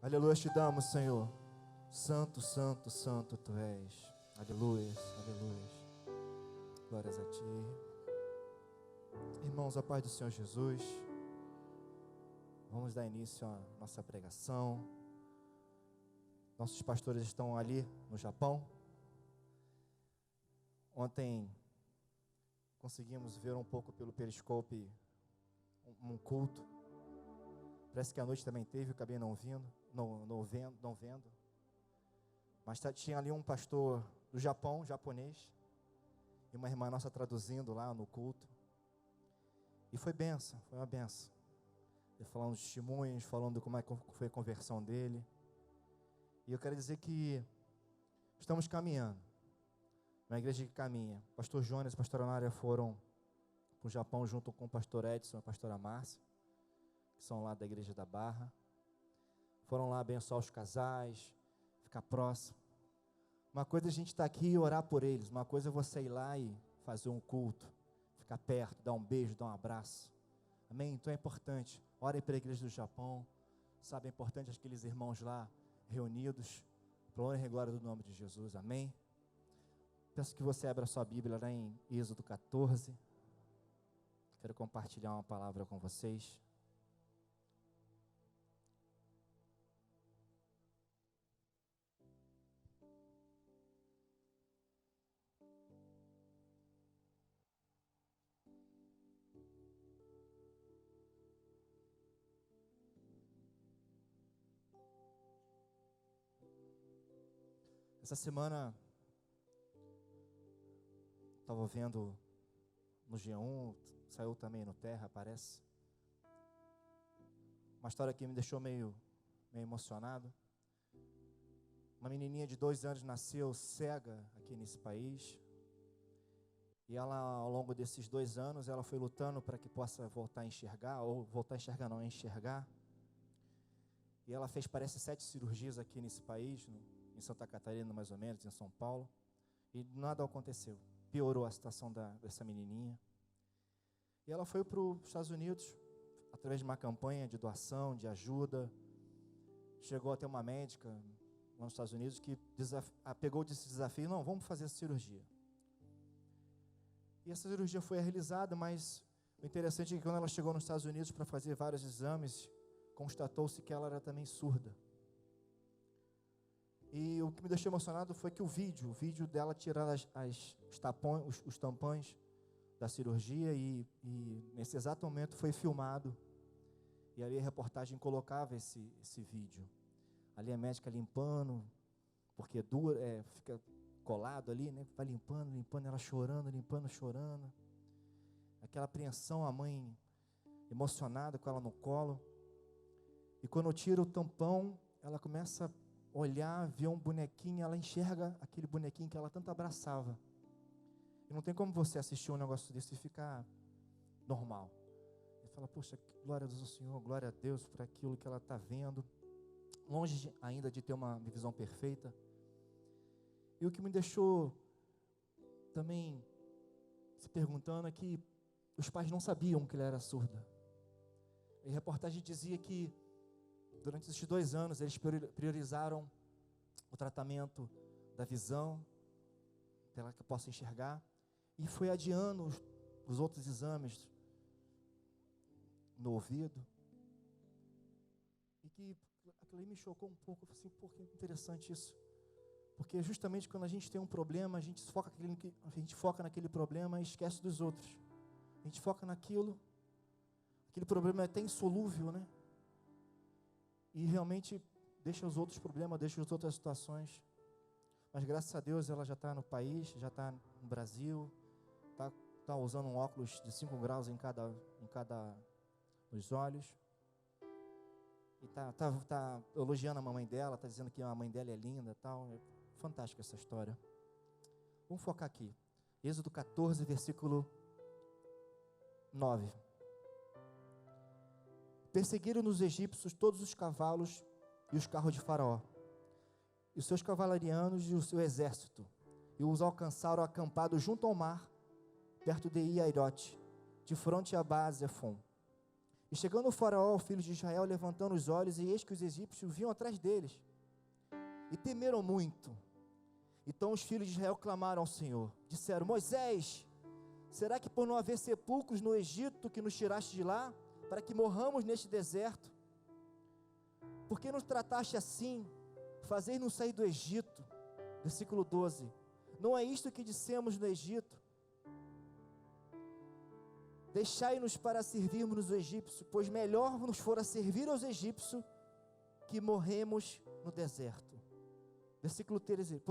Aleluia, te damos, Senhor. Santo, santo, santo tu és. Aleluia, aleluia. Glórias a ti. Irmãos, a paz do Senhor Jesus. Vamos dar início à nossa pregação. Nossos pastores estão ali no Japão. Ontem conseguimos ver um pouco pelo Periscope um culto. Parece que à noite também teve, eu acabei não vendo. Mas tinha ali um pastor do Japão, japonês, e uma irmã nossa traduzindo lá no culto. E foi benção, foi uma benção. Ele falando de testemunhos, falando como é que foi a conversão dele. E eu quero dizer que estamos caminhando. Uma igreja que caminha. O pastor Jonas e a pastora Nária foram para o Japão junto com o pastor Edson e a pastora Márcia, que são lá da igreja da Barra. Foram lá abençoar os casais, ficar próximo. Uma coisa é a gente estar aqui e orar por eles. Uma coisa é você ir lá e fazer um culto, ficar perto, dar um beijo, dar um abraço. Amém? Então é importante. Ore para a igreja do Japão. Sabe, é importante aqueles irmãos lá reunidos, para a honra e glória do nome de Jesus. Amém? Peço que você abra a sua Bíblia lá em Êxodo 14. Quero compartilhar uma palavra com vocês. Essa semana estava vendo no G1, saiu também no Terra, parece. Uma história que me deixou meio emocionado. Uma menininha de 2 anos nasceu cega aqui nesse país. E ela, ao longo desses 2 anos, ela foi lutando para que possa voltar a enxergar, ou voltar a enxergar não, a enxergar. E ela fez, parece, 7 cirurgias aqui nesse país, em Santa Catarina, mais ou menos, em São Paulo. E nada aconteceu. Piorou a situação dessa menininha. E ela foi para os Estados Unidos, através de uma campanha de doação, de ajuda. Chegou até uma médica lá nos Estados Unidos que pegou esse desafio: não, vamos fazer essa cirurgia. E essa cirurgia foi realizada, mas o interessante é que quando ela chegou nos Estados Unidos para fazer vários exames, constatou-se que ela era também surda. E o que me deixou emocionado foi que o vídeo dela tirando os tampões da cirurgia e nesse exato momento foi filmado. E ali a reportagem colocava esse vídeo. Ali a médica limpando, porque fica colado ali, né? Vai limpando, ela chorando, chorando. Aquela apreensão, a mãe emocionada com ela no colo. E quando tira o tampão, ela começa a olhar, ver um bonequinho, ela enxerga aquele bonequinho que ela tanto abraçava. E não tem como você assistir um negócio desse e ficar normal. E fala: poxa, glória a Deus ao Senhor, glória a Deus por aquilo que ela está vendo. Longe ainda de ter uma visão perfeita. E o que me deixou também se perguntando é que os pais não sabiam que ela era surda. E a reportagem dizia que durante esses 2 anos eles priorizaram o tratamento da visão, para que possa enxergar, e foi adiando os outros exames no ouvido. E que aquilo aí me chocou um pouco. Eu falei assim: pô, que interessante isso. Porque justamente quando a gente tem um problema, a gente foca naquele problema e esquece dos outros. A gente foca naquilo, aquele problema é até insolúvel, né? E realmente deixa os outros problemas, deixa as outras situações. Mas graças a Deus ela já está no país, já está no Brasil, está usando um óculos de 5 graus em cada nos olhos. E está elogiando a mamãe dela, está dizendo que a mãe dela é linda, tal. É fantástica essa história. Vamos focar aqui. Êxodo 14, versículo 9. Perseguiram os egípcios todos os cavalos e os carros de Faraó, e os seus cavalarianos e o seu exército, e os alcançaram acampados junto ao mar, perto de Iairote, de fronte a Baal-Zephon. E chegando o faraó, filhos de Israel, levantando os olhos, e eis que os egípcios vinham atrás deles, e temeram muito. Então os filhos de Israel clamaram ao Senhor, disseram: Moisés, será que por não haver sepulcros no Egito que nos tiraste de lá, para que morramos neste deserto? Por que nos trataste assim? Fazei-nos sair do Egito. Versículo 12. Não é isto que dissemos no Egito? Deixai-nos para servirmos os egípcios, pois melhor nos fora servir aos egípcios que morremos no deserto. Versículo 13.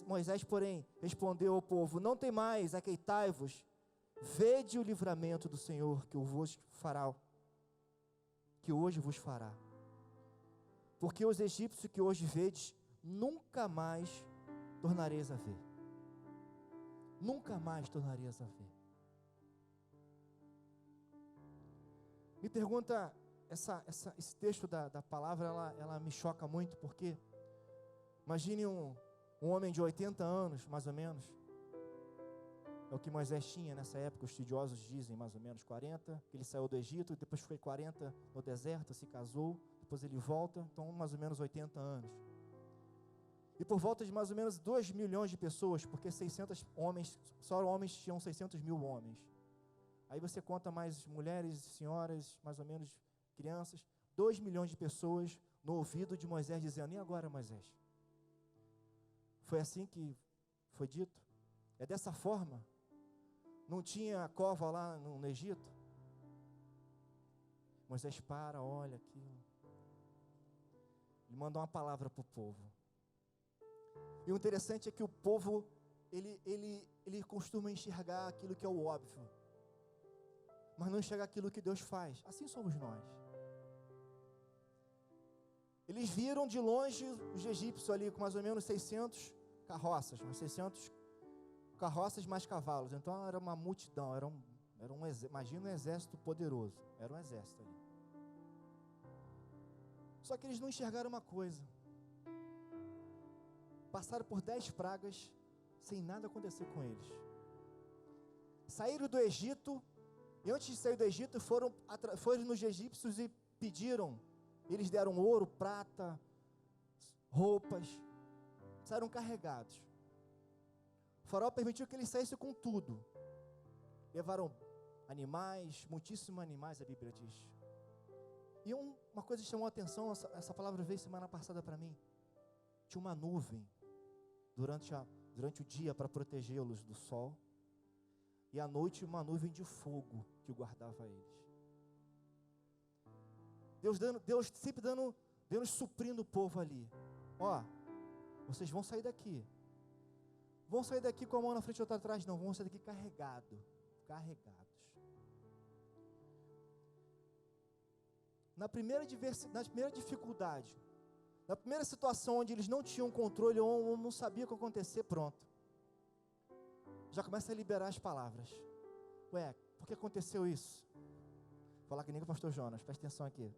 Moisés, respondeu ao povo: não temais, aqueitai-vos, vede o livramento do Senhor que hoje vos fará. Porque os egípcios que hoje vedes, nunca mais tornareis a ver. Nunca mais tornareis a ver. Me pergunta, esse texto da palavra, ela me choca muito, porque imagine um homem de 80 anos, mais ou menos, é o que Moisés tinha nessa época, os estudiosos dizem mais ou menos 40, que ele saiu do Egito, depois foi 40 no deserto, se casou, depois ele volta, então mais ou menos 80 anos. E por volta de mais ou menos 2 milhões de pessoas, porque 600 homens, só homens tinham 600 mil homens. Aí você conta mais mulheres, senhoras, mais ou menos crianças, 2 milhões de pessoas no ouvido de Moisés dizendo: e agora, Moisés? Foi assim que foi dito? É dessa forma? Não tinha cova lá no Egito? Moisés olha aquilo. Ele manda uma palavra para o povo. E o interessante é que o povo, ele costuma enxergar aquilo que é o óbvio, mas não enxerga aquilo que Deus faz. Assim somos nós. Eles viram de longe os egípcios ali com mais ou menos 600 carroças, mas 600 carroças mais cavalos. Então era uma multidão, imagina um exército poderoso, era um exército ali. Só que eles não enxergaram uma coisa. Passaram por 10 pragas sem nada acontecer com eles. Saíram do Egito, e antes de sair do Egito, foram nos egípcios e pediram. Eles deram ouro, prata, roupas, saíram carregados. O faraó permitiu que eles saíssem com tudo. Levaram animais, muitíssimos animais, a Bíblia diz. E uma coisa chamou a atenção, essa palavra veio semana passada para mim. Tinha uma nuvem durante o dia para protegê-los do sol, e à noite uma nuvem de fogo que guardava eles. Deus sempre suprindo o povo ali. Ó, vocês vão sair daqui. Vão sair daqui com a mão na frente e outra atrás? Não, vão sair daqui carregados. Na primeira dificuldade, na primeira situação onde eles não tinham controle ou não sabiam o que ia acontecer, pronto. Já começa a liberar as palavras. Ué, por que aconteceu isso? Vou falar que nem com o pastor Jonas, presta atenção aqui.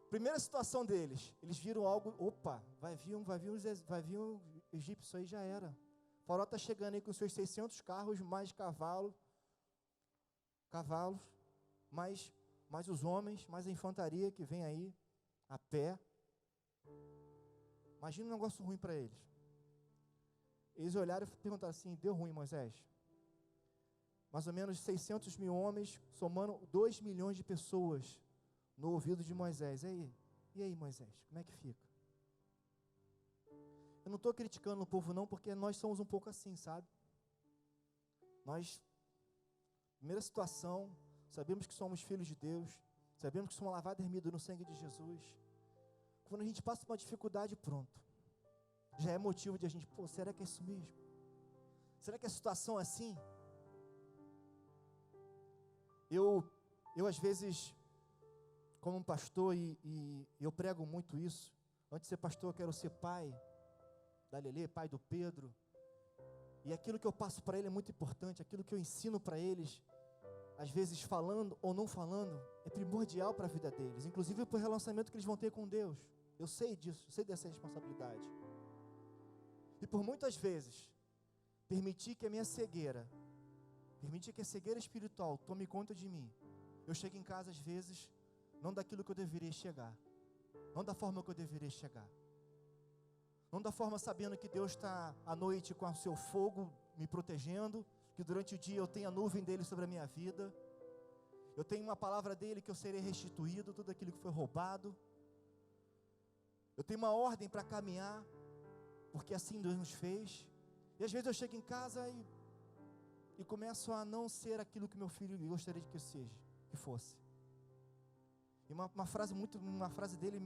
Primeira situação deles, eles viram algo, opa, vai vir um egípcio aí, já era. O faraó está chegando aí com seus 600 carros, mais cavalos, mais os homens, mais a infantaria que vem aí, a pé. Imagina um negócio ruim para eles. Eles olharam e perguntaram assim: deu ruim, Moisés? Mais ou menos 600 mil homens, somando 2 milhões de pessoas no ouvido de Moisés. E aí, Moisés, como é que fica? Eu não estou criticando o povo não, porque nós somos um pouco assim, sabe? Nós, primeira situação, sabemos que somos filhos de Deus, sabemos que somos lavados e remidos no sangue de Jesus. Quando a gente passa por uma dificuldade, pronto, já é motivo de a gente, será que é isso mesmo? Será que a situação é assim? Eu às vezes, como um pastor, e eu prego muito isso, antes de ser pastor eu quero ser pai da Lelê, pai do Pedro, e aquilo que eu passo para ele é muito importante, aquilo que eu ensino para eles, às vezes falando ou não falando, é primordial para a vida deles, inclusive para o relacionamento que eles vão ter com Deus. Eu sei disso, eu sei dessa responsabilidade. E por muitas vezes, permitir que a minha cegueira Permite que a cegueira espiritual tome conta de mim. Eu chego em casa às vezes, não daquilo que eu deveria chegar, não da forma que eu deveria chegar, não da forma sabendo que Deus está à noite com o seu fogo me protegendo, que durante o dia eu tenho a nuvem dele sobre a minha vida, eu tenho uma palavra dele que eu serei restituído, tudo aquilo que foi roubado, eu tenho uma ordem para caminhar, porque assim Deus nos fez. E às vezes eu chego em casa e começo a não ser aquilo que meu filho gostaria de que eu seja, que fosse. E uma frase dele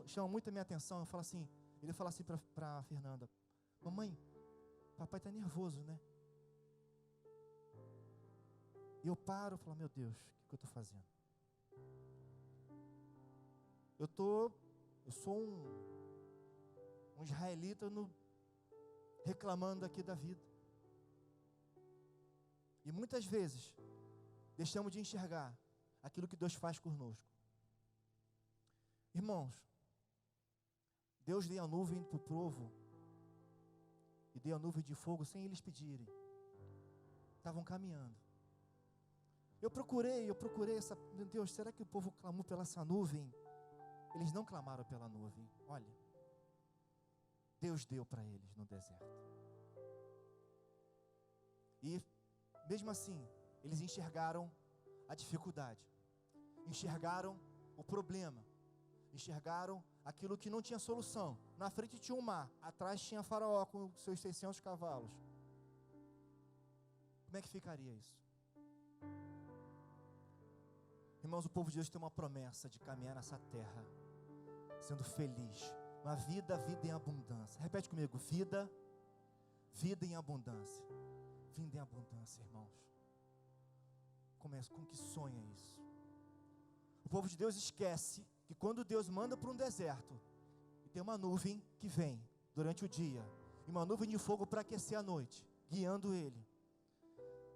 chama muito a minha atenção. Ele fala assim para Fernanda: mamãe, papai está nervoso, né? E eu paro e falo: meu Deus, o que eu estou fazendo? Eu sou um israelita reclamando aqui da vida. E muitas vezes deixamos de enxergar aquilo que Deus faz conosco. Irmãos, Deus deu a nuvem para o povo e deu a nuvem de fogo sem eles pedirem. Estavam caminhando. Eu procurei meu Deus, será que o povo clamou pela essa nuvem? Eles não clamaram pela nuvem. Olha, Deus deu para eles no deserto. E mesmo assim, eles enxergaram a dificuldade, enxergaram o problema, enxergaram aquilo que não tinha solução. Na frente tinha um mar, atrás tinha Faraó com seus 600 cavalos. Como é que ficaria isso? Irmãos, o povo de Deus tem uma promessa de caminhar nessa terra, sendo feliz, uma vida em abundância. Repete comigo: vida em abundância. Vida em abundância, irmãos. Com que sonha isso? O povo de Deus esquece que quando Deus manda para um deserto, e tem uma nuvem que vem durante o dia, e uma nuvem de fogo para aquecer a noite, guiando ele.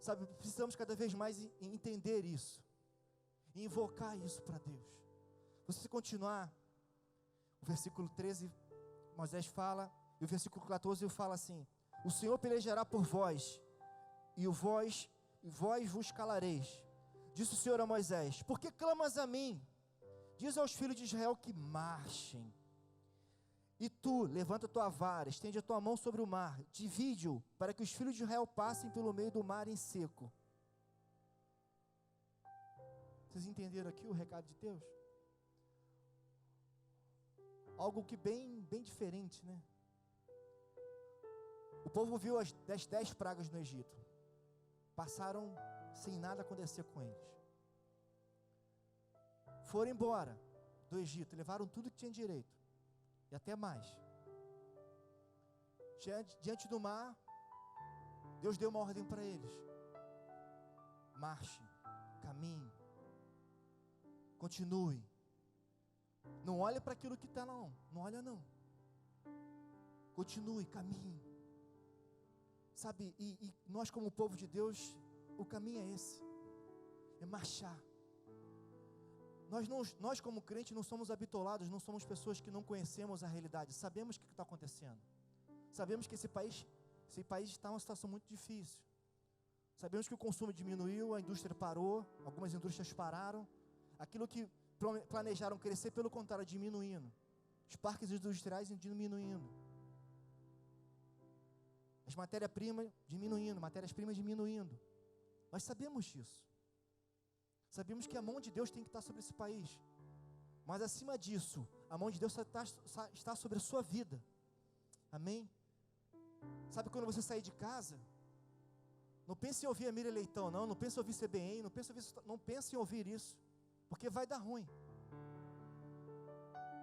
Sabe, precisamos cada vez mais entender isso, e invocar isso para Deus. Você continuar, o versículo 13, Moisés fala, e o versículo 14 fala assim: o Senhor pelejará por vós, e vós vos calareis. Disse o Senhor a Moisés: por que clamas a mim? Diz aos filhos de Israel que marchem. E tu, levanta a tua vara, estende a tua mão sobre o mar, divide-o, para que os filhos de Israel passem pelo meio do mar em seco. Vocês entenderam aqui o recado de Deus? Algo que bem diferente, né? O povo viu as 10 pragas no Egito. Passaram sem nada acontecer com eles. Foram embora do Egito, levaram tudo que tinha direito, e até mais. Diante do mar, Deus deu uma ordem para eles: marche, caminhe, continue. Não olhe para aquilo que está lá, não olha não. Continue, caminhe. Sabe, e nós como povo de Deus, o caminho é esse, é marchar. Nós como crentes não somos habitolados, não somos pessoas que não conhecemos a realidade, sabemos o que está acontecendo, sabemos que esse país está em uma situação muito difícil, sabemos que o consumo diminuiu, a indústria parou, algumas indústrias pararam, aquilo que planejaram crescer, pelo contrário, diminuindo, os parques industriais diminuindo, as matérias-primas diminuindo, nós sabemos disso. Sabemos que a mão de Deus tem que estar sobre esse país, mas acima disso, a mão de Deus está sobre a sua vida, amém? Sabe, quando você sair de casa, não pense em ouvir a Miriam Leitão, não pense em ouvir CBN, não pense em ouvir isso, porque vai dar ruim.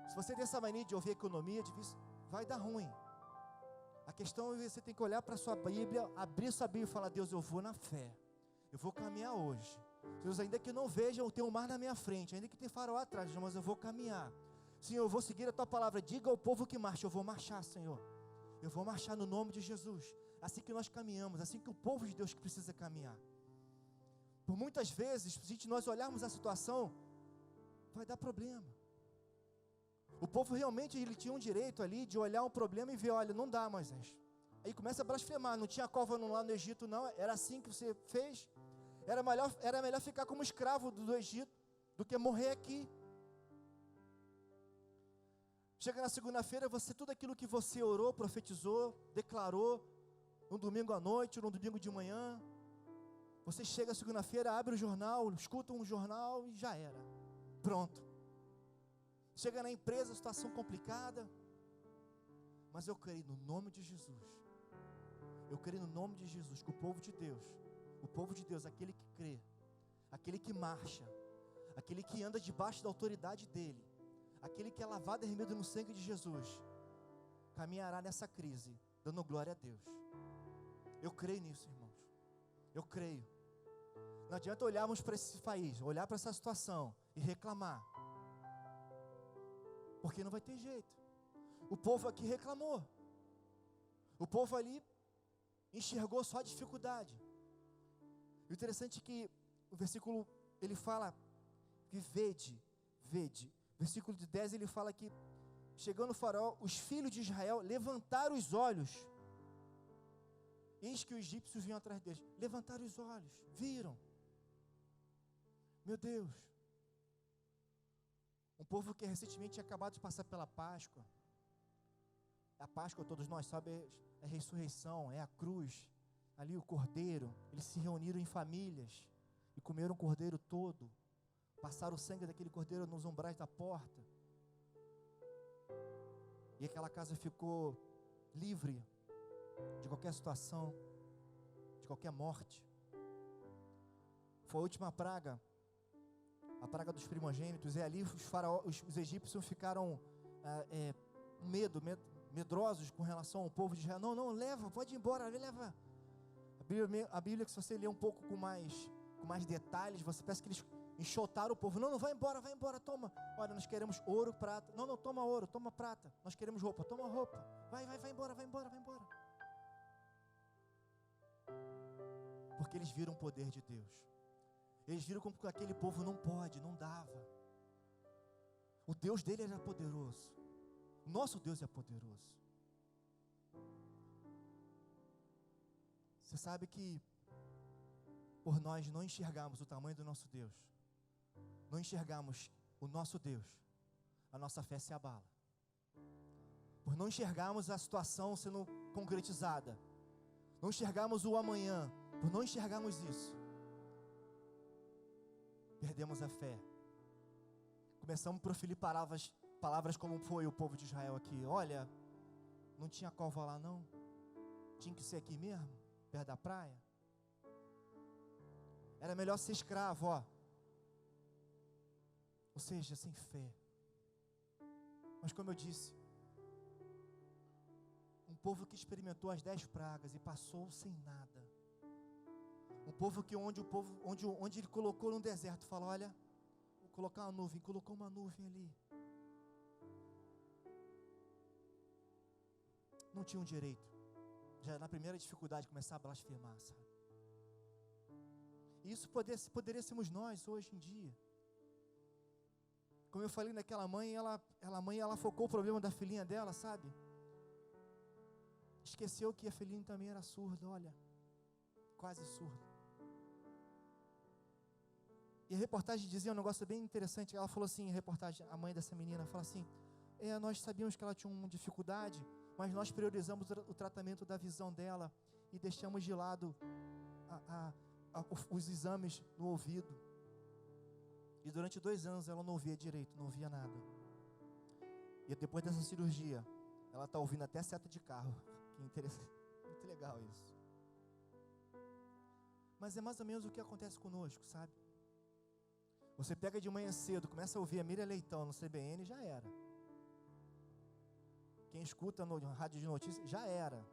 Se você tem essa mania de ouvir economia, vai dar ruim. A questão é que você tem que olhar para a sua Bíblia, abrir sua Bíblia e falar: Deus, eu vou na fé, eu vou caminhar hoje. Deus, ainda que não veja, eu tenho um mar na minha frente, ainda que tem farol atrás, mas eu vou caminhar. Senhor, eu vou seguir a tua palavra. Diga ao povo que marche, eu vou marchar, Senhor. Eu vou marchar no nome de Jesus. Assim que nós caminhamos, assim que o povo de Deus que precisa caminhar. Por muitas vezes, se nós olharmos a situação, vai dar problema. O povo realmente, ele tinha um direito ali de olhar um problema e ver: olha, não dá, Moisés, Aí começa a blasfemar. Não tinha cova lá no Egito, não. Era assim que você fez. Era melhor ficar como escravo do Egito do que morrer aqui. Chega na segunda-feira, tudo aquilo que você orou, profetizou, declarou, no domingo à noite, no domingo de manhã, você chega segunda-feira, abre o jornal, escuta um jornal e já era. Pronto. Chega na empresa, situação complicada. Mas eu creio no nome de Jesus. Eu creio no nome de Jesus, que o povo de Deus, aquele que crê, aquele que marcha, aquele que anda debaixo da autoridade dele, aquele que é lavado e remido no sangue de Jesus, caminhará nessa crise, dando glória a Deus. Eu creio nisso, irmãos. Eu creio. Não adianta olharmos para esse país, olhar para essa situação e reclamar, porque não vai ter jeito. O povo aqui reclamou. O povo ali enxergou só a dificuldade. O interessante é que o versículo, ele fala que vede. Versículo de 10, ele fala que, chegando o faraó, os filhos de Israel levantaram os olhos. Eis que os egípcios vinham atrás deles. Levantaram os olhos, viram. Meu Deus. Um povo que recentemente tinha acabado de passar pela Páscoa. A Páscoa, todos nós sabemos, é a ressurreição, é a cruz. Ali o cordeiro, eles se reuniram em famílias e comeram o cordeiro todo. Passaram o sangue daquele cordeiro nos umbrais da porta. E aquela casa ficou livre de qualquer situação, de qualquer morte. Foi a última praga, a praga dos primogênitos. E ali os egípcios ficaram medrosos com relação ao povo de Israel. Não, leva, pode ir embora, leva. A Bíblia, que se você ler um pouco com mais detalhes, você parece que eles enxotaram o povo. Não, vai embora, toma. Olha, nós queremos ouro, prata. Não, toma ouro, toma prata. Nós queremos roupa, toma roupa. Vai embora. Porque eles viram o poder de Deus. Eles viram como aquele povo não pode, não dava. O Deus dele era poderoso. Nosso Deus é poderoso. Você sabe que por nós não enxergarmos o tamanho do nosso Deus, não enxergarmos o nosso Deus, a nossa fé se abala. Por não enxergarmos a situação sendo concretizada, não enxergarmos o amanhã, por não enxergarmos isso, perdemos a fé. Começamos a proferir palavras como foi o povo de Israel aqui. Olha, não tinha cova lá não? Tinha que ser aqui mesmo, perto da praia? Era melhor ser escravo, ó. Ou seja, sem fé. Mas como eu disse, um povo que experimentou as 10 pragas e passou sem nada. Um povo que onde ele colocou no deserto, falou, olha, vou colocar uma nuvem, colocou uma nuvem ali. Não tinham direito. Já na primeira dificuldade começar a blasfemar, sabe? E isso poderia sermos nós hoje em dia. Como eu falei naquela mãe, ela focou o problema da filhinha dela, sabe? Esqueceu que a filhinha também era surda, olha, quase surda. E a reportagem dizia um negócio bem interessante. Ela falou assim, a mãe dessa menina fala assim, nós sabíamos que ela tinha uma dificuldade, mas nós priorizamos o tratamento da visão dela e deixamos de lado os exames no ouvido. E durante 2 anos ela não ouvia direito, não ouvia nada. E depois dessa cirurgia, ela está ouvindo até seta de carro. Que interessante, muito legal isso. Mas é mais ou menos o que acontece conosco, sabe? Você pega de manhã cedo, começa a ouvir a Miriam Leitão no CBN, já era. Quem escuta no rádio de notícias, já era.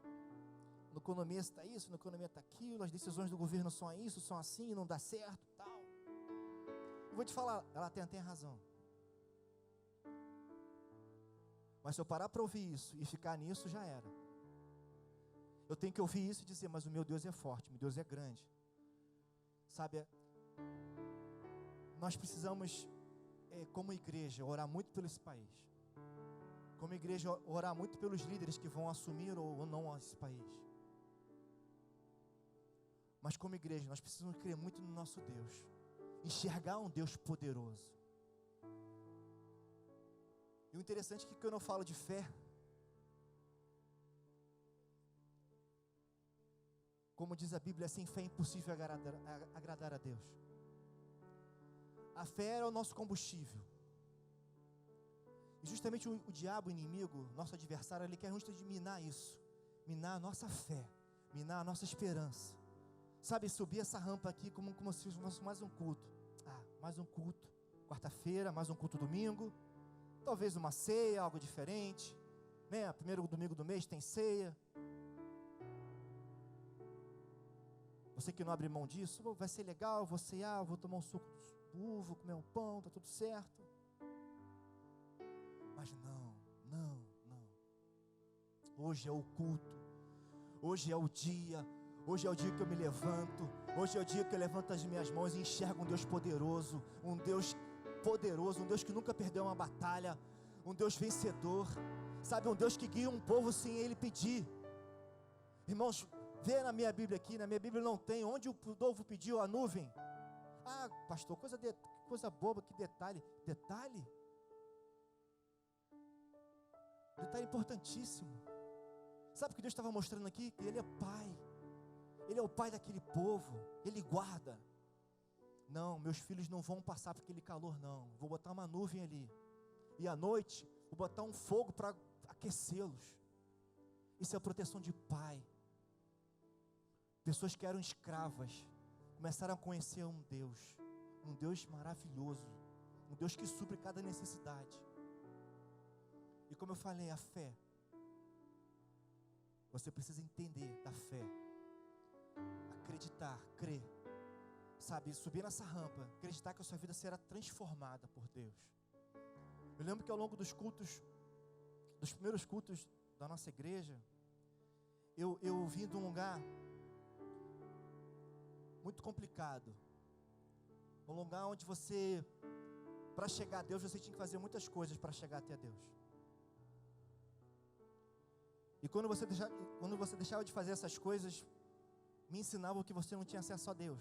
No economia está isso, no economia está aquilo, as decisões do governo são isso, são assim, não dá certo, tal. Eu vou te falar, ela tem razão. Mas se eu parar para ouvir isso e ficar nisso, já era. Eu tenho que ouvir isso e dizer, mas o meu Deus é forte, o meu Deus é grande. Sabe, nós precisamos, como igreja, orar muito pelo esse país. Como igreja, orar muito pelos líderes que vão assumir ou não esse país. Mas como igreja, nós precisamos crer muito no nosso Deus, enxergar um Deus poderoso. E o interessante é que quando eu falo de fé, como diz a Bíblia, sem fé é impossível agradar a Deus. A fé é o nosso combustível. E justamente o diabo, o inimigo, nosso adversário, ele quer justamente minar isso, minar a nossa fé, minar a nossa esperança. Sabe, subir essa rampa aqui como se fosse mais um culto. Mais um culto, quarta-feira, mais um culto domingo, talvez uma ceia, algo diferente, né? Primeiro domingo do mês tem ceia. Você que não abre mão disso, vai ser legal, vou cear, vou tomar um suco de uva, vou comer um pão, tá tudo certo. Mas não. Hoje é o culto, hoje é o dia que eu me levanto, hoje é o dia que eu levanto as minhas mãos e enxergo um Deus poderoso, um Deus que nunca perdeu uma batalha, um Deus vencedor, sabe, um Deus que guia um povo sem ele pedir. Irmãos, vê na minha Bíblia aqui, na minha Bíblia não tem, onde o povo pediu a nuvem? Pastor, coisa boba, que detalhe importantíssimo. Sabe o que Deus estava mostrando aqui? Que Ele é Pai, Ele é o Pai daquele povo, Ele guarda. Não, meus filhos não vão passar por aquele calor não, vou botar uma nuvem ali, e à noite, vou botar um fogo para aquecê-los. Isso é a proteção de Pai. Pessoas que eram escravas, começaram a conhecer um Deus maravilhoso, um Deus que supre cada necessidade. E como eu falei, a fé, você precisa entender da fé, acreditar, crer, sabe, subir nessa rampa, acreditar que a sua vida será transformada por Deus. Eu lembro que ao longo dos primeiros cultos da nossa igreja, eu vim de um lugar muito complicado, um lugar onde para chegar a Deus, você tinha que fazer muitas coisas para chegar até Deus. E quando você deixava de fazer essas coisas, me ensinavam que você não tinha acesso a Deus.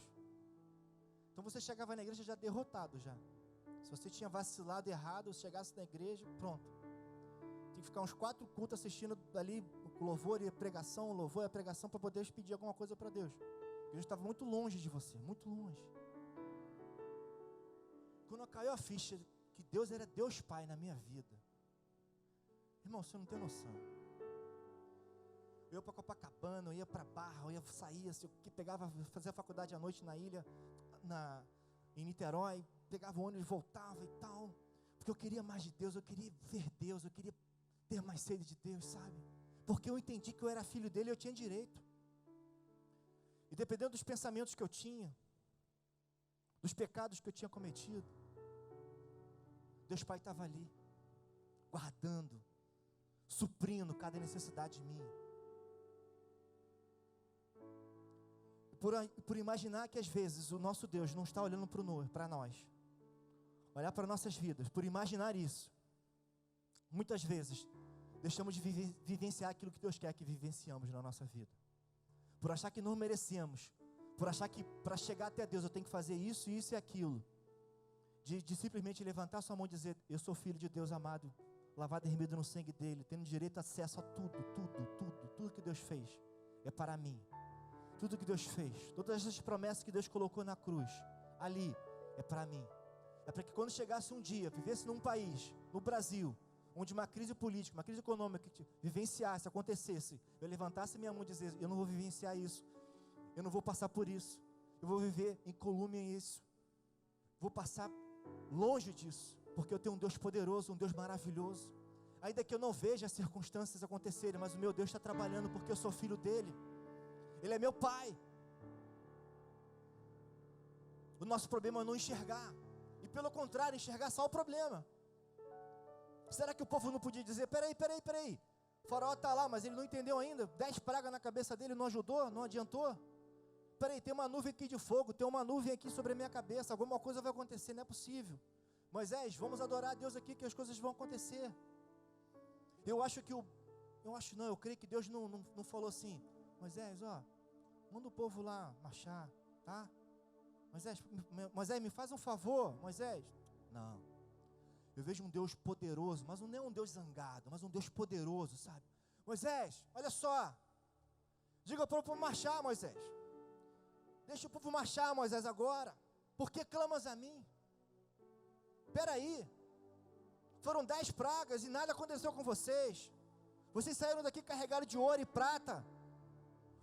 Então você chegava na igreja já derrotado já. Se você tinha vacilado errado, chegasse na igreja, pronto. Tinha que ficar uns 4 cultos assistindo ali o louvor e a pregação, para poder pedir alguma coisa para Deus. Deus estava muito longe de você, muito longe. Quando caiu a ficha que Deus era Deus Pai na minha vida, irmão, você não tem noção. Eu ia para Copacabana, eu ia para Barra, eu ia sair, assim, fazia faculdade à noite na ilha, em Niterói, pegava o ônibus, voltava e tal, porque eu queria mais de Deus, eu queria ver Deus, eu queria ter mais sede de Deus, sabe? Porque eu entendi que eu era filho dele e eu tinha direito. E dependendo dos pensamentos que eu tinha, dos pecados que eu tinha cometido, Deus Pai estava ali, guardando, suprindo cada necessidade minha. Por imaginar que às vezes o nosso Deus não está olhando para nós, olhar para nossas vidas, por imaginar isso, muitas vezes deixamos de vivenciar aquilo que Deus quer que vivenciamos na nossa vida, por achar que não merecemos, por achar que para chegar até Deus eu tenho que fazer isso, isso e aquilo, de simplesmente levantar sua mão e dizer, eu sou filho de Deus amado, lavado e remido no sangue dele, tendo direito a acesso a tudo que Deus fez, é para mim. Tudo que Deus fez, todas essas promessas que Deus colocou na cruz, ali, é para mim. É para que quando chegasse um dia, vivesse num país, no Brasil, onde uma crise política, uma crise econômica vivenciasse, acontecesse, eu levantasse minha mão e dizer, eu não vou vivenciar isso, eu não vou passar por isso, eu vou viver incolume isso, vou passar longe disso, porque eu tenho um Deus poderoso, um Deus maravilhoso, ainda que eu não veja as circunstâncias acontecerem, mas o meu Deus está trabalhando porque eu sou filho dele. Ele é meu Pai. O nosso problema é não enxergar, e pelo contrário, enxergar só o problema. Será que o povo não podia dizer, peraí, o faraó está lá, mas ele não entendeu ainda, 10 pragas na cabeça dele, não ajudou, não adiantou? Peraí, tem uma nuvem aqui de fogo, tem uma nuvem aqui sobre a minha cabeça, alguma coisa vai acontecer, não é possível. Moisés, vamos adorar a Deus aqui, que as coisas vão acontecer. Eu creio que Deus não falou assim, Moisés, Manda o povo lá marchar, tá? Moisés, me faz um favor, Moisés. Não. Eu vejo um Deus poderoso, mas não é um Deus zangado, mas um Deus poderoso, sabe? Moisés, olha só. Diga para o povo marchar, Moisés. Deixa o povo marchar, Moisés, agora. Por que clamas a mim? Espera aí. Foram 10 pragas e nada aconteceu com vocês. Vocês saíram daqui carregados de ouro e prata,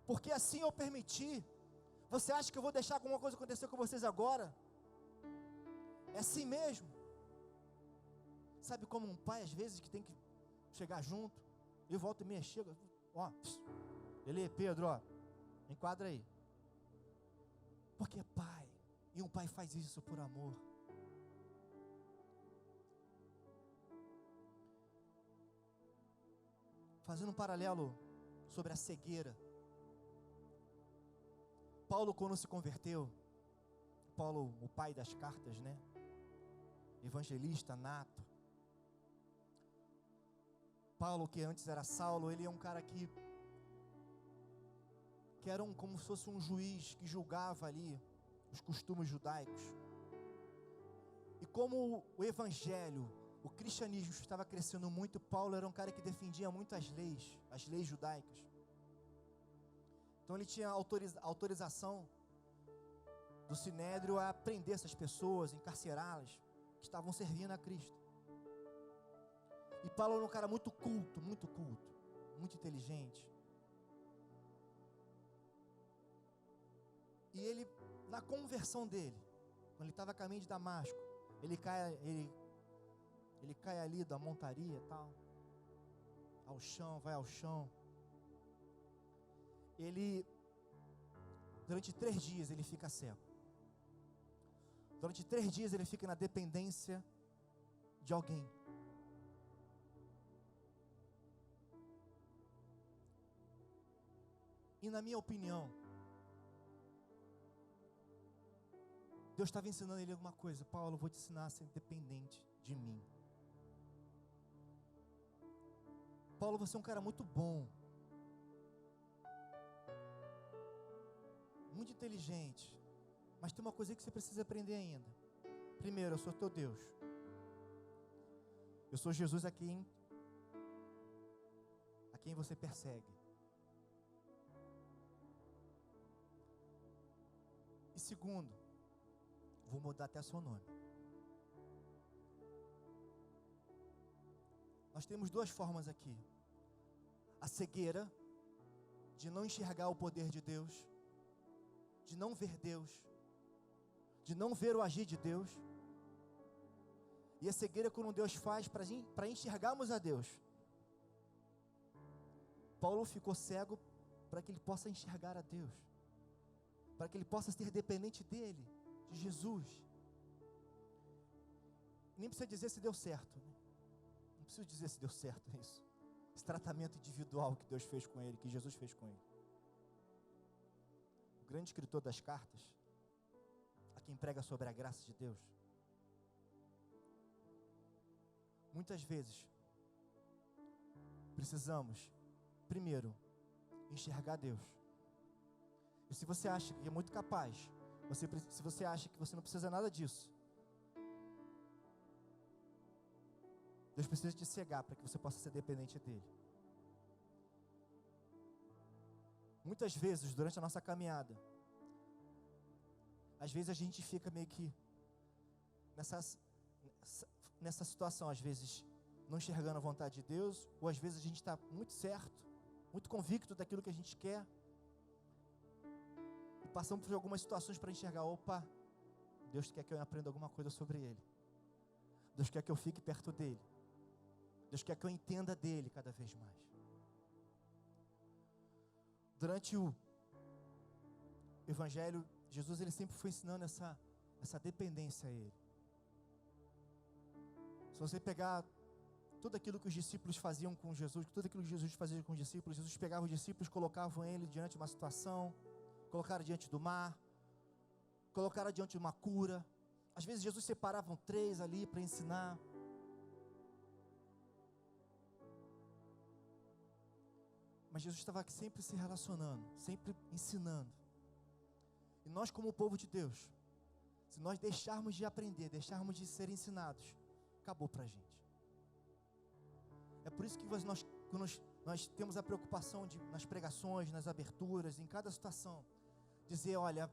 porque assim eu permiti. Você acha que eu vou deixar alguma coisa acontecer com vocês agora? É assim mesmo. Sabe como um pai às vezes que tem que chegar junto, eu volto e meia, chega, ó, ele, Pedro, ó, enquadra aí. Porque é pai, e um pai faz isso por amor. Fazendo um paralelo sobre a cegueira. Paulo, quando se converteu, Paulo, o pai das cartas, né? Evangelista nato. Paulo, que antes era Saulo, ele é um cara que era como se fosse um juiz que julgava ali os costumes judaicos. E como o evangelho, o cristianismo estava crescendo muito, Paulo era um cara que defendia muito as leis judaicas. Então ele tinha autorização do Sinédrio a prender essas pessoas, encarcerá-las, que estavam servindo a Cristo. E Paulo era um cara muito culto, muito inteligente. E ele, na conversão dele, quando ele estava a caminho de Damasco, ele cai ali da montaria e tal, vai ao chão. Ele, durante 3 dias, ele fica cego. Durante 3 dias, ele fica na dependência de alguém. E na minha opinião, Deus estava ensinando ele alguma coisa. Paulo, eu vou te ensinar a ser dependente de mim. Paulo, você é um cara muito bom, muito inteligente, mas tem uma coisa que você precisa aprender ainda. Primeiro, eu sou teu Deus. Eu sou Jesus a quem você persegue. E segundo, vou mudar até seu nome. Nós temos 2 formas aqui: a cegueira de não enxergar o poder de Deus, de não ver Deus, de não ver o agir de Deus, e a cegueira quando Deus faz para enxergarmos a Deus. Paulo ficou cego para que ele possa enxergar a Deus, para que ele possa ser dependente dele, de Jesus. Nem precisa dizer se deu certo, né? Não preciso dizer se deu certo isso. Esse tratamento individual que Deus fez com ele, que Jesus fez com ele. O grande escritor das cartas, a quem prega sobre a graça de Deus, muitas vezes precisamos, primeiro, enxergar Deus. E se você acha que é muito capaz, se você acha que você não precisa nada disso, Deus precisa te cegar para que você possa ser dependente dele. Muitas vezes, durante a nossa caminhada, às vezes a gente fica meio que nessa situação, às vezes não enxergando a vontade de Deus, ou às vezes a gente está muito certo, muito convicto daquilo que a gente quer, e passamos por algumas situações para enxergar: opa, Deus quer que eu aprenda alguma coisa sobre Ele, Deus quer que eu fique perto dEle, Deus quer que eu entenda dEle cada vez mais. Durante o Evangelho, Jesus ele sempre foi ensinando essa dependência a Ele. Se você pegar tudo aquilo que os discípulos faziam com Jesus, tudo aquilo que Jesus fazia com os discípulos, Jesus pegava os discípulos, colocavam ele diante de uma situação, colocaram diante do mar, colocaram diante de uma cura. Às vezes Jesus separava 3 ali para ensinar. Mas Jesus estava sempre se relacionando, sempre ensinando. E nós, como povo de Deus, se nós deixarmos de aprender, deixarmos de ser ensinados, acabou para a gente. É por isso que nós temos a preocupação de, nas pregações, nas aberturas, em cada situação, dizer, olha,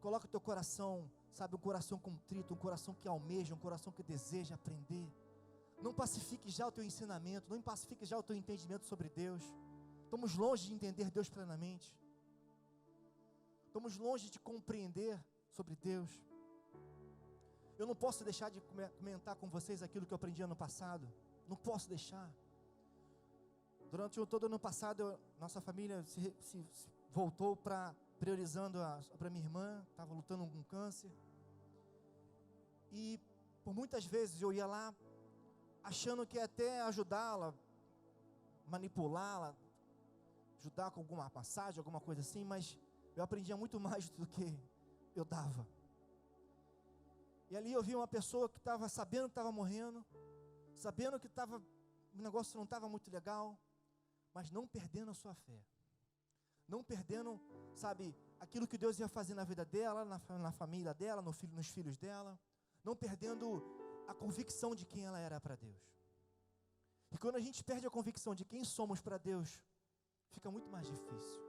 coloca o teu coração, sabe, um coração contrito, um coração que almeja, um coração que deseja aprender. Não pacifique já o teu ensinamento, não pacifique já o teu entendimento sobre Deus. Estamos longe de entender Deus plenamente. Estamos longe de compreender sobre Deus. Eu não posso deixar de comentar com vocês aquilo que eu aprendi ano passado. Não posso deixar. Durante todo o ano passado, nossa família se voltou para priorizando para minha irmã, estava lutando com câncer. E por muitas vezes eu ia lá, achando que ia até ajudá-la, manipulá-la, ajudar com alguma massagem, alguma coisa assim, mas eu aprendia muito mais do que eu dava. E ali eu vi uma pessoa que estava sabendo que estava morrendo, sabendo que o negócio não estava muito legal, mas não perdendo a sua fé. Não perdendo, sabe, aquilo que Deus ia fazer na vida dela, na família dela, nos filhos dela. Não perdendo a convicção de quem ela era para Deus. E quando a gente perde a convicção de quem somos para Deus, fica muito mais difícil.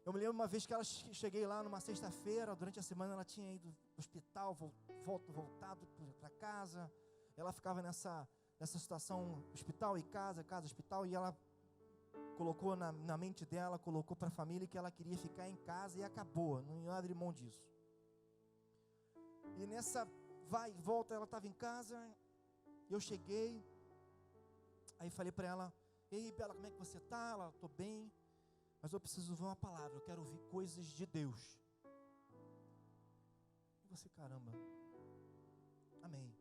Eu me lembro uma vez que cheguei lá numa sexta-feira, durante a semana ela tinha ido ao hospital, voltado para casa. Ela ficava nessa situação, hospital e casa, hospital, e ela colocou na mente dela, colocou para a família que ela queria ficar em casa e acabou, não ia abrir mão disso. E nessa vai e volta, ela estava em casa, eu cheguei, aí falei para ela, ei Bela, como é que você está? Ela, estou bem, mas eu preciso ouvir uma palavra, eu quero ouvir coisas de Deus. E você, caramba, amém.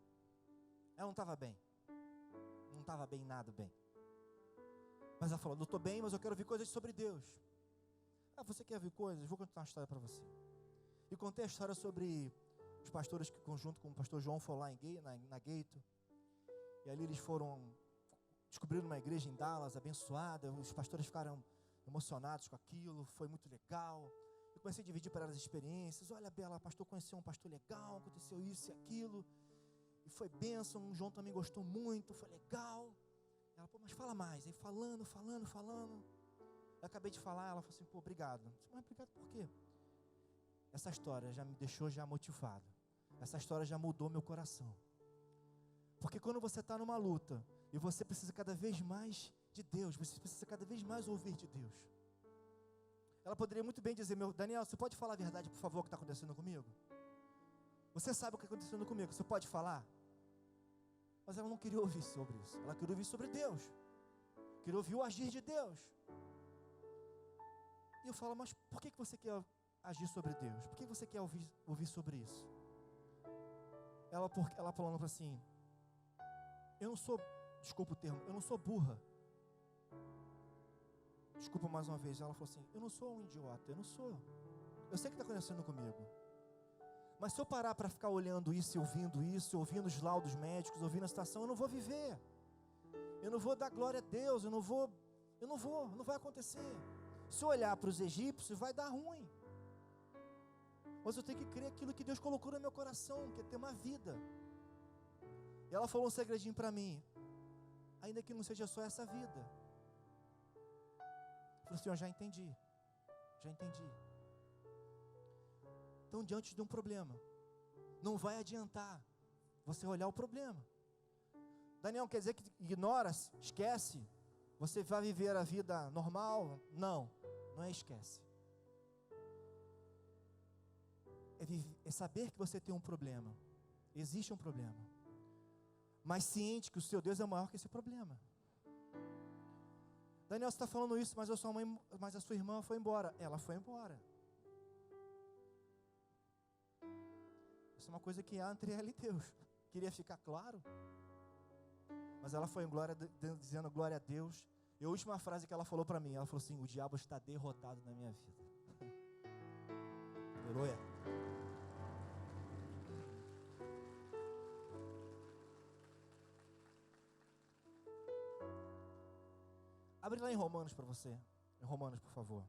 Ela não estava bem, não estava bem, nada bem. Mas ela falou, não estou bem, mas eu quero ouvir coisas sobre Deus. Ah, você quer ouvir coisas? Vou contar uma história para você. E contei a história sobre os pastores que, junto com o pastor João, foram lá na Gaito. E ali eles descobriram uma igreja em Dallas, abençoada. Os pastores ficaram emocionados com aquilo, foi muito legal. Eu comecei a dividir para elas as experiências. Olha, Bela, o pastor conheceu um pastor legal, aconteceu isso e aquilo. E foi bênção, o João também gostou muito, foi legal. Ela, pô, mas fala mais. Aí falando. Eu acabei de falar, ela falou assim, pô, obrigado. Eu disse, mas obrigado por quê? Essa história já me deixou motivado. Essa história já mudou meu coração. Porque quando você está numa luta, e você precisa cada vez mais de Deus, você precisa cada vez mais ouvir de Deus. Ela poderia muito bem dizer, Daniel, você pode falar a verdade, por favor, o que está acontecendo comigo? Você sabe o que está acontecendo comigo, você pode falar? Mas ela não queria ouvir sobre isso. Ela queria ouvir sobre Deus. Queria ouvir o agir de Deus. E eu falo, mas por que você quer agir sobre Deus? Por que você quer ouvir sobre isso? Ela falando assim, eu não sou, desculpa o termo, eu não sou burra. Desculpa mais uma vez. Ela falou assim, eu não sou um idiota, eu não sou. Eu sei o que está acontecendo comigo. Mas se eu parar para ficar olhando isso, ouvindo os laudos médicos, ouvindo a situação, eu não vou viver. Eu não vou dar glória a Deus, não vai acontecer. Se eu olhar para os egípcios, vai dar ruim. Mas eu tenho que crer aquilo que Deus colocou no meu coração, que é ter uma vida. E ela falou um segredinho para mim, ainda que não seja só essa vida. Eu falei assim, eu já entendi. Então, diante de um problema, não vai adiantar você olhar o problema. Daniel, quer dizer que ignora, esquece, você vai viver a vida normal? Não é esquece. É saber que você tem um problema. Existe um problema. Mas ciente que o seu Deus é maior que esse problema. Daniel, você está falando isso, mas a sua irmã foi embora. Ela foi embora. Isso é uma coisa que há entre ela e Deus. Queria ficar claro. Mas ela foi dizendo glória a Deus. E a última frase que ela falou para mim, ela falou assim, o diabo está derrotado na minha vida. Aleluia. Abre lá em Romanos para você. Em Romanos, por favor.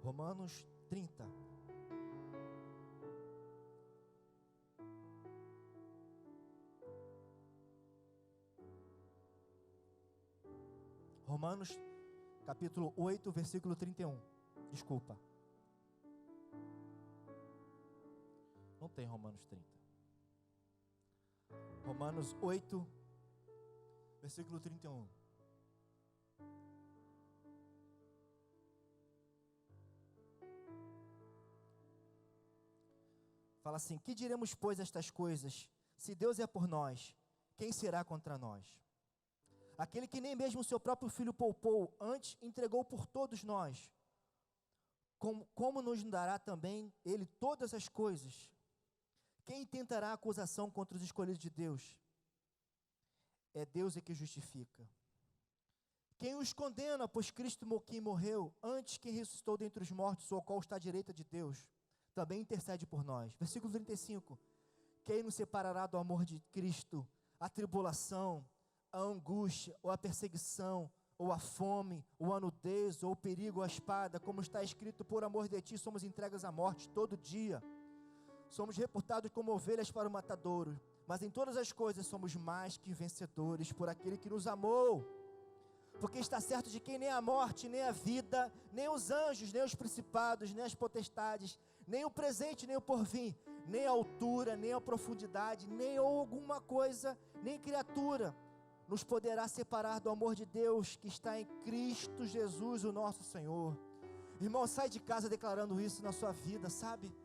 Romanos 30. Romanos, capítulo 8, versículo 31. Desculpa. Não tem Romanos 30. Romanos 8, versículo 31. Fala assim: que diremos, pois, estas coisas? Se Deus é por nós, quem será contra nós? Aquele que nem mesmo o seu próprio filho poupou, antes entregou por todos nós, como nos dará também ele todas as coisas? Quem tentará acusação contra os escolhidos de Deus? É Deus que justifica. Quem os condena, pois Cristo quem morreu, antes que ressuscitou dentre os mortos, o qual está à direita de Deus, também intercede por nós. Versículo 35. Quem nos separará do amor de Cristo? A tribulação, a angústia, ou a perseguição, ou a fome, ou a nudez, ou o perigo, ou a espada, como está escrito: por amor de ti somos entregues à morte todo dia. Somos reputados como ovelhas para o matadouro, mas em todas as coisas somos mais que vencedores por aquele que nos amou. Porque está certo de que nem a morte, nem a vida, nem os anjos, nem os principados, nem as potestades, nem o presente, nem o porvir, nem a altura, nem a profundidade, nem alguma coisa, nem criatura, nos poderá separar do amor de Deus que está em Cristo Jesus, o nosso Senhor. Irmão, sai de casa declarando isso na sua vida, sabe?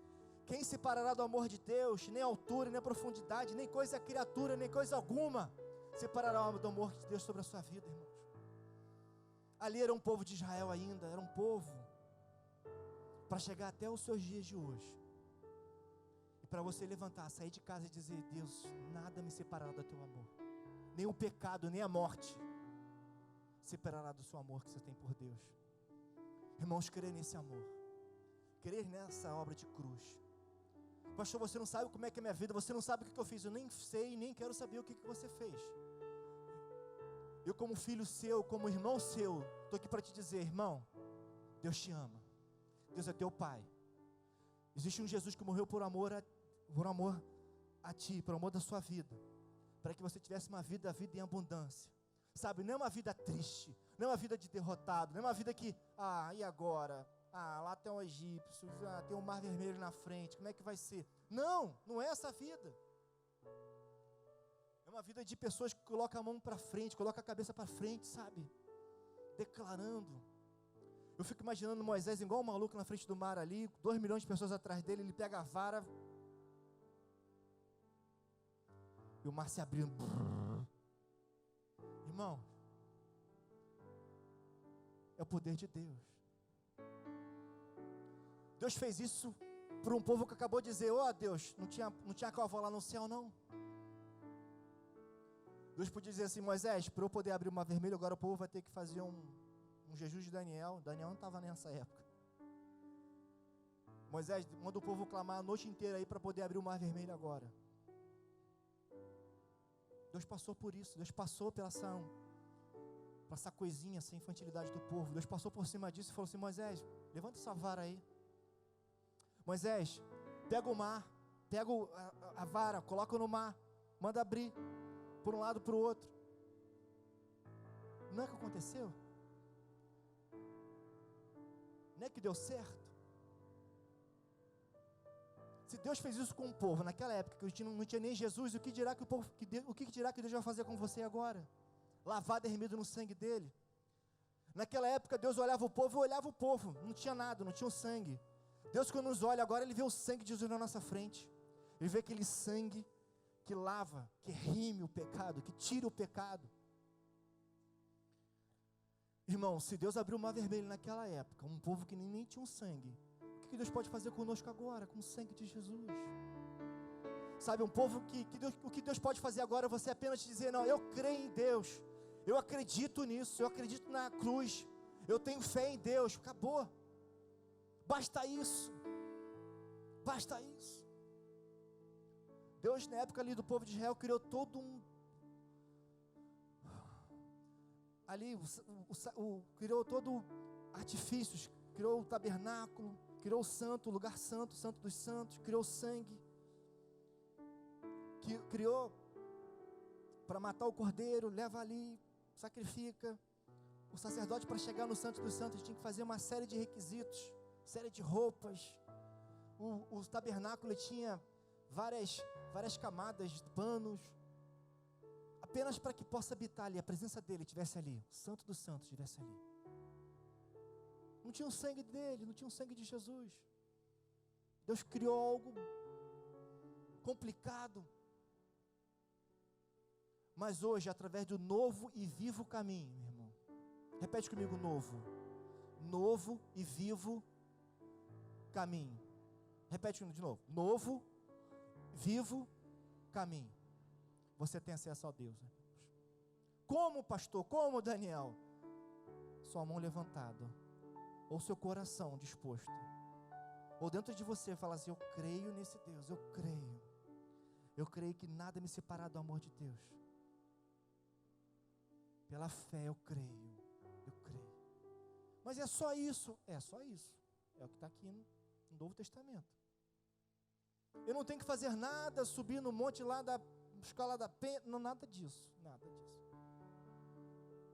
Quem separará do amor de Deus? Nem a altura, nem a profundidade, nem coisa criatura, nem coisa alguma separará do amor de Deus sobre a sua vida, irmãos. Ali era um povo de Israel ainda, era um povo para chegar até os seus dias de hoje. E para você levantar, sair de casa e dizer: Deus, nada me separará do teu amor. Nem o pecado, nem a morte separará do seu amor que você tem por Deus. Irmãos, crer nesse amor, crer nessa obra de cruz. Pastor, você não sabe como é que é a minha vida, você não sabe o que eu fiz. Eu nem sei, nem quero saber o que você fez. Eu, como filho seu, como irmão seu, estou aqui para te dizer: irmão, Deus te ama. Deus é teu pai. Existe um Jesus que morreu por amor a ti, por amor da sua vida, para que você tivesse uma vida em abundância. Sabe, não é uma vida triste, não é uma vida de derrotado, não é uma vida que, e agora? Lá tem um egípcio, tem um mar vermelho na frente, como é que vai ser? Não, não é essa vida. É uma vida de pessoas que colocam a mão para frente, colocam a cabeça para frente, sabe? Declarando. Eu fico imaginando Moisés igual um maluco na frente do mar ali, 2 milhões de pessoas atrás dele, ele pega a vara, e o mar se abrindo. Irmão, é o poder de Deus. Deus fez isso para um povo que acabou de dizer: Deus, não tinha calva lá no céu, não. Deus podia dizer assim: Moisés, para eu poder abrir o mar vermelho, agora o povo vai ter que fazer um jejum de Daniel. Daniel não estava nessa época. Moisés, manda o povo clamar a noite inteira aí para poder abrir o mar vermelho agora. Deus passou por isso. Deus passou pela essa coisinha, essa infantilidade do povo. Deus passou por cima disso e falou assim: Moisés, levanta essa vara aí. Moisés, pega o mar, pega a vara, coloca no mar, manda abrir, por um lado para o outro. Não é que aconteceu? Não é que deu certo? Se Deus fez isso com o povo naquela época, que não tinha nem Jesus, o que dirá que Deus vai fazer com você agora? Lavado e remido no sangue dele. Naquela época Deus olhava o povo e olhava o povo, não tinha nada, não tinha o sangue. Deus, quando nos olha agora, Ele vê o sangue de Jesus na nossa frente. Ele vê aquele sangue que lava, que rime o pecado, que tira o pecado. Irmão, se Deus abriu o mar vermelho naquela época, um povo que nem tinha um sangue, o que Deus pode fazer conosco agora, com o sangue de Jesus? Sabe, um povo o que Deus pode fazer agora é você apenas dizer: não, eu creio em Deus, Eu acredito nisso, eu acredito na cruz, eu tenho fé em Deus, acabou. Basta isso. Basta isso. Deus, na época ali do povo de Israel, criou todo um... Ali, criou todo artifícios, criou o tabernáculo, criou o santo, o lugar santo, o santo dos santos, criou sangue, criou para matar o cordeiro, leva ali, sacrifica. O sacerdote, para chegar no santo dos santos, tinha que fazer uma série de requisitos, série de roupas. O tabernáculo tinha várias camadas de panos, apenas para que possa habitar ali, a presença dele estivesse ali, o santo dos santos estivesse ali. Não tinha o sangue dele, não tinha o sangue de Jesus. Deus criou algo complicado, mas hoje, através do novo e vivo caminho, meu irmão, repete comigo: novo e vivo caminho. Repete de novo: novo, vivo caminho. Você tem acesso a Deus, né? Como, pastor? Como, Daniel? Sua mão levantada, ou seu coração disposto, ou dentro de você fala assim: eu creio nesse Deus, eu creio que nada me separar do amor de Deus. Pela fé eu creio. Mas é só isso? É só isso. É o que está aqui no Novo Testamento. Eu não tenho que fazer nada, subir no monte lá da escala da penha, não, nada disso.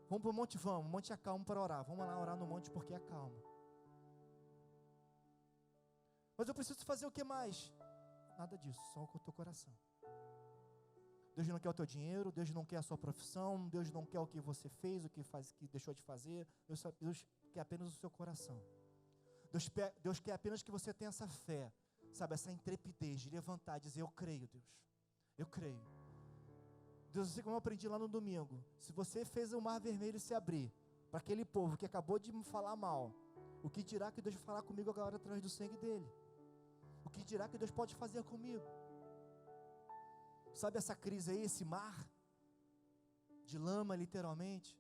Vamos para o monte, o monte é calmo para orar. Vamos lá orar no monte porque é calmo. Mas eu preciso fazer o que mais? Nada disso, só com o teu coração. Deus não quer o teu dinheiro, Deus não quer a sua profissão, Deus não quer o que você fez, o que deixou de fazer. Deus quer apenas o seu coração. Deus quer apenas que você tenha essa fé, sabe, essa intrepidez de levantar e dizer: eu creio, Deus, eu creio. Deus, assim como eu aprendi lá no domingo, se você fez o mar vermelho se abrir, para aquele povo que acabou de me falar mal, o que dirá que Deus vai falar comigo agora através do sangue dele? O que dirá que Deus pode fazer comigo? Sabe essa crise aí, esse mar de lama, literalmente?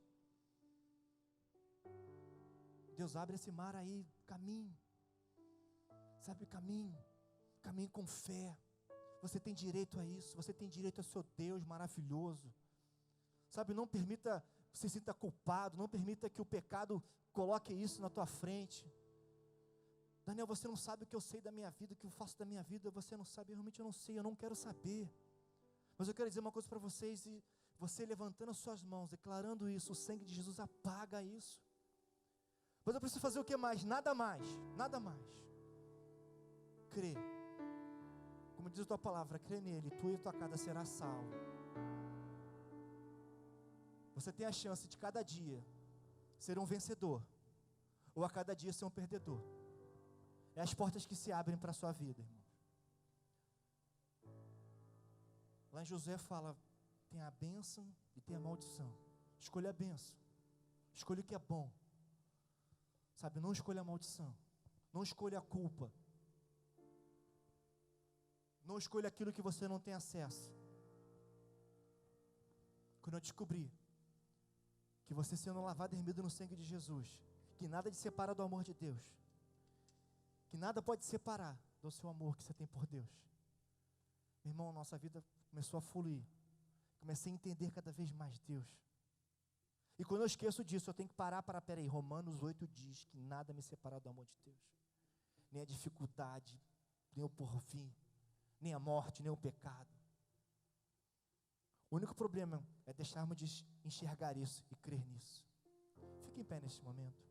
Deus abre esse mar aí, caminho, sabe, caminho com fé. Você tem direito a isso, você tem direito ao seu Deus maravilhoso, sabe, não permita que você se sinta culpado, não permita que o pecado coloque isso na tua frente. Daniel, você não sabe o que eu sei da minha vida, o que eu faço da minha vida, você não sabe, realmente eu não sei, eu não quero saber. Mas eu quero dizer uma coisa para vocês, e você levantando as suas mãos, declarando isso, o sangue de Jesus apaga isso. Mas eu preciso fazer o que mais? Nada mais. Crê. Como diz a tua palavra, crê nele, tu e a tua casa será salvo. Você tem a chance de cada dia ser um vencedor, ou a cada dia ser um perdedor. É as portas que se abrem para a sua vida, irmão. Lá em Josué fala: tem a bênção e tem a maldição. Escolha a bênção, escolha o que é bom, sabe, não escolha a maldição, não escolha a culpa, não escolha aquilo que você não tem acesso. Quando eu descobri que você sendo lavado e remido no sangue de Jesus, que nada te separa do amor de Deus, que nada pode separar do seu amor que você tem por Deus, meu irmão, nossa vida começou a fluir. Comecei a entender cada vez mais Deus. E quando eu esqueço disso, eu tenho que parar para, peraí, Romanos 8 diz que nada me separa do amor de Deus. Nem a dificuldade, nem o porvir, nem a morte, nem o pecado. O único problema é deixarmos de enxergar isso e crer nisso. Fique em pé neste momento.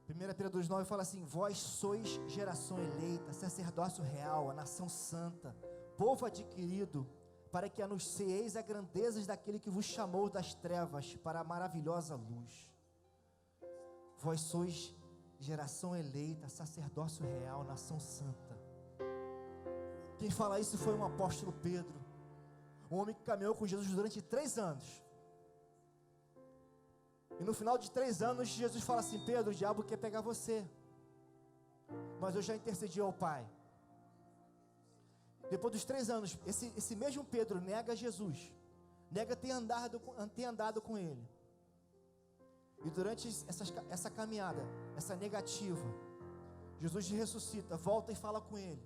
Primeira Pedro 2,9 fala assim: vós sois geração eleita, sacerdócio real, a nação santa, povo adquirido, para que anuncieis as grandezas daquele que vos chamou das trevas para a maravilhosa luz. Vós sois geração eleita, sacerdócio real, nação santa. Quem fala isso foi um apóstolo Pedro, um homem que caminhou com Jesus durante 3 anos. E no final de 3 anos, Jesus fala assim: Pedro, o diabo quer pegar você. mas eu já intercedi ao Pai. Depois dos 3 anos, esse mesmo Pedro nega Jesus, nega ter andado com ele. E durante essa caminhada, essa negativa, Jesus ressuscita, volta e fala com ele.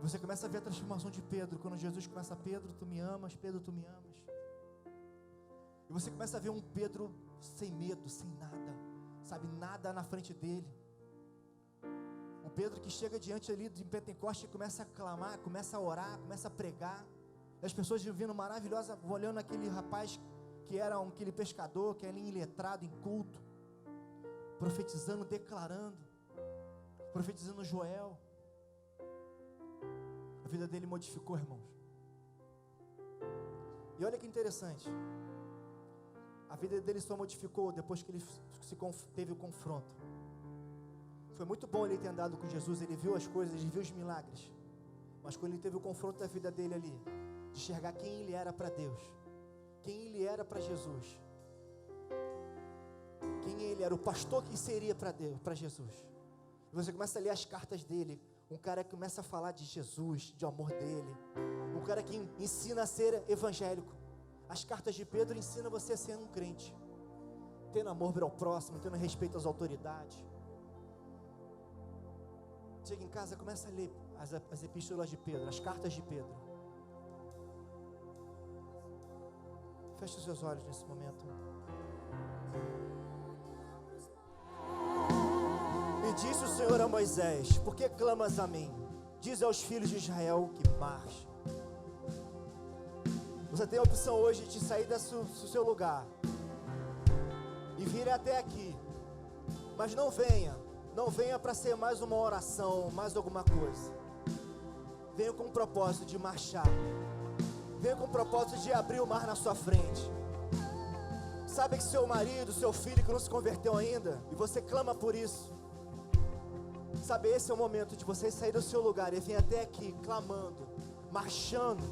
Você começa a ver a transformação de Pedro, quando Jesus começa: Pedro, tu me amas, Pedro, tu me amas. E você começa a ver um Pedro sem medo, sem nada, sabe, nada na frente dele. Um Pedro que chega diante ali de Pentecoste e começa a clamar, começa a orar, começa a pregar. E as pessoas vindo maravilhosas, olhando aquele rapaz que era aquele pescador, que era iletrado, inculto, profetizando, declarando, profetizando Joel. A vida dele modificou, irmãos. E olha que interessante, a vida dele só modificou depois que ele teve o confronto. Foi muito bom ele ter andado com Jesus, ele viu as coisas, ele viu os milagres, mas quando ele teve o confronto da vida dele ali, de enxergar quem ele era para Deus, quem ele era para Jesus, quem ele era, o pastor que seria para Deus, para Jesus. E você começa a ler as cartas dele, um cara que começa a falar de Jesus, de amor dele, um cara que ensina a ser evangélico. As cartas de Pedro ensinam você a ser um crente, tendo amor ao próximo, tendo respeito às autoridades. Chega em casa, começa a ler as epístolas de Pedro, as cartas de Pedro. Feche os seus olhos nesse momento. E disse o Senhor a Moisés: por que clamas a mim? Diz aos filhos de Israel que marchem. Você tem a opção hoje de sair do seu lugar e vir até aqui, mas não venha para ser mais uma oração, mais alguma coisa. Venha com o propósito de marchar, venha com o propósito de abrir o mar na sua frente. Sabe que seu marido, seu filho que não se converteu ainda, e você clama por isso, sabe, esse é o momento de você sair do seu lugar e vir até aqui, clamando, marchando,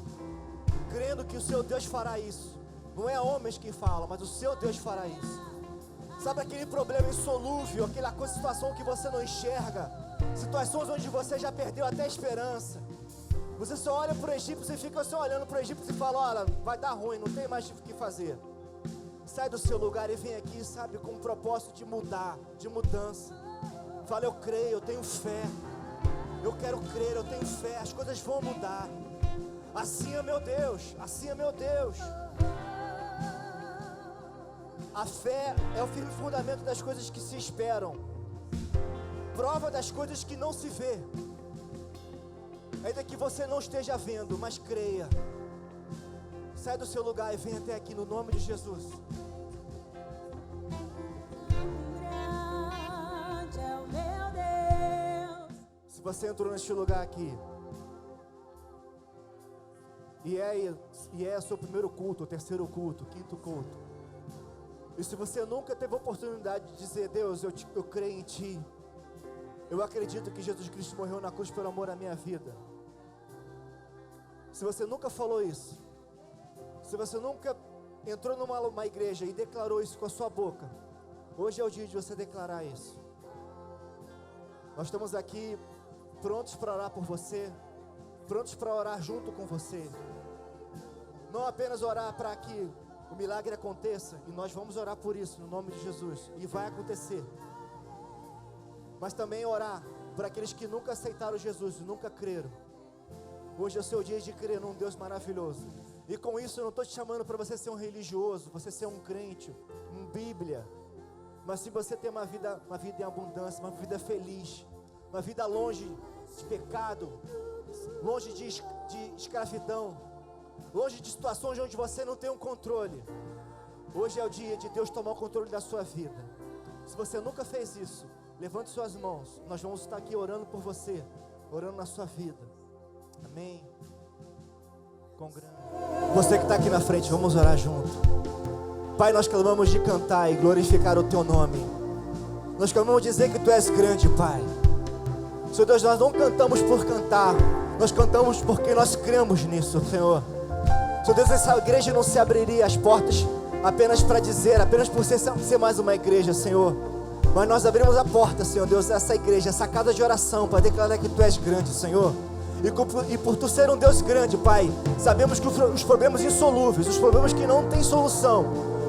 crendo que o seu Deus fará isso. Não é homens que falam, mas o seu Deus fará isso. Sabe aquele problema insolúvel, aquela situação que você não enxerga, situações onde você já perdeu até a esperança. Você só olha para o Egito, você fica só olhando para o Egito e fala: olha, vai dar ruim, não tem mais o que fazer. Sai do seu lugar e vem aqui, sabe, com o propósito de mudar, de mudança. Fala: eu creio, eu tenho fé, eu quero crer, eu tenho fé, as coisas vão mudar. Assim é meu Deus, assim é meu Deus. A fé é o firme fundamento das coisas que se esperam, prova das coisas que não se vê. Ainda que você não esteja vendo, mas creia. Sai do seu lugar e vem até aqui no nome de Jesus. Grande é o meu Deus. Se você entrou neste lugar aqui e é o seu primeiro culto, o terceiro culto, o quinto culto, e se você nunca teve a oportunidade de dizer: Deus, eu creio em Ti, eu acredito que Jesus Cristo morreu na cruz pelo amor à minha vida. Se você nunca falou isso, se você nunca entrou numa igreja e declarou isso com a sua boca, hoje é o dia de você declarar isso. Nós estamos aqui prontos para orar por você, prontos para orar junto com você. Não apenas orar para que o milagre aconteça, e nós vamos orar por isso no nome de Jesus, e vai acontecer, mas também orar por aqueles que nunca aceitaram Jesus e nunca creram. Hoje é o seu dia de crer num Deus maravilhoso. E com isso eu não estou te chamando para você ser um religioso, você ser um crente, um Bíblia, mas se você ter uma vida em abundância, uma vida feliz, uma vida longe de pecado, longe de escravidão, longe de situações onde você não tem um controle. Hoje é o dia de Deus tomar o controle da sua vida. Se você nunca fez isso, levante suas mãos, nós vamos estar aqui orando por você, orando na sua vida. Amém. Você que está aqui na frente, vamos orar junto. Pai, nós clamamos de cantar e glorificar o Teu nome. Nós clamamos de dizer que Tu és grande, Pai. Senhor Deus, nós não cantamos por cantar, nós cantamos porque nós cremos nisso, Senhor. Senhor Deus, essa igreja não se abriria as portas apenas para dizer, apenas por ser mais uma igreja, Senhor. Mas nós abrimos a porta, Senhor Deus, essa igreja, essa casa de oração, para declarar que Tu és grande, Senhor. E por Tu ser um Deus grande, Pai, sabemos que os problemas insolúveis, os problemas que não têm solução,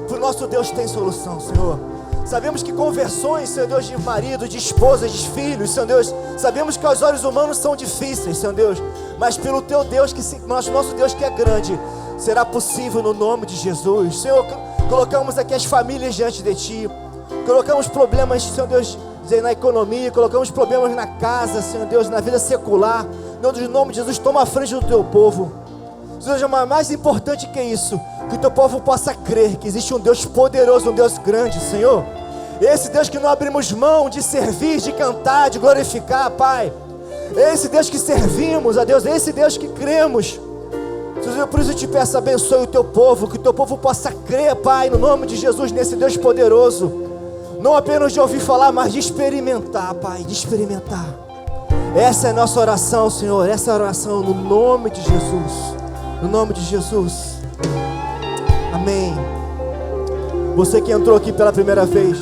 o nosso Deus tem solução, Senhor. Sabemos que conversões, Senhor Deus, de marido, de esposa, de filhos, Senhor Deus, sabemos que aos olhos humanos são difíceis, Senhor Deus, mas pelo Teu Deus, nosso Deus que é grande, será possível no nome de Jesus. Senhor, colocamos aqui as famílias diante de Ti, colocamos problemas, Senhor Deus, na economia, colocamos problemas na casa, Senhor Deus, na vida secular. No nome de Jesus, toma a frente do Teu povo. Senhor, mas mais importante que isso, que o Teu povo possa crer que existe um Deus poderoso, um Deus grande, Senhor. Esse Deus que não abrimos mão de servir, de cantar, de glorificar, Pai. Esse Deus que servimos, a Deus, esse Deus que cremos. Senhor, por isso eu te peço, abençoe o Teu povo, que o Teu povo possa crer, Pai, no nome de Jesus, nesse Deus poderoso. Não apenas de ouvir falar, mas de experimentar, Pai, de experimentar. Essa é a nossa oração, Senhor, essa é a oração no nome de Jesus. No nome de Jesus. Amém. Você que entrou aqui pela primeira vez,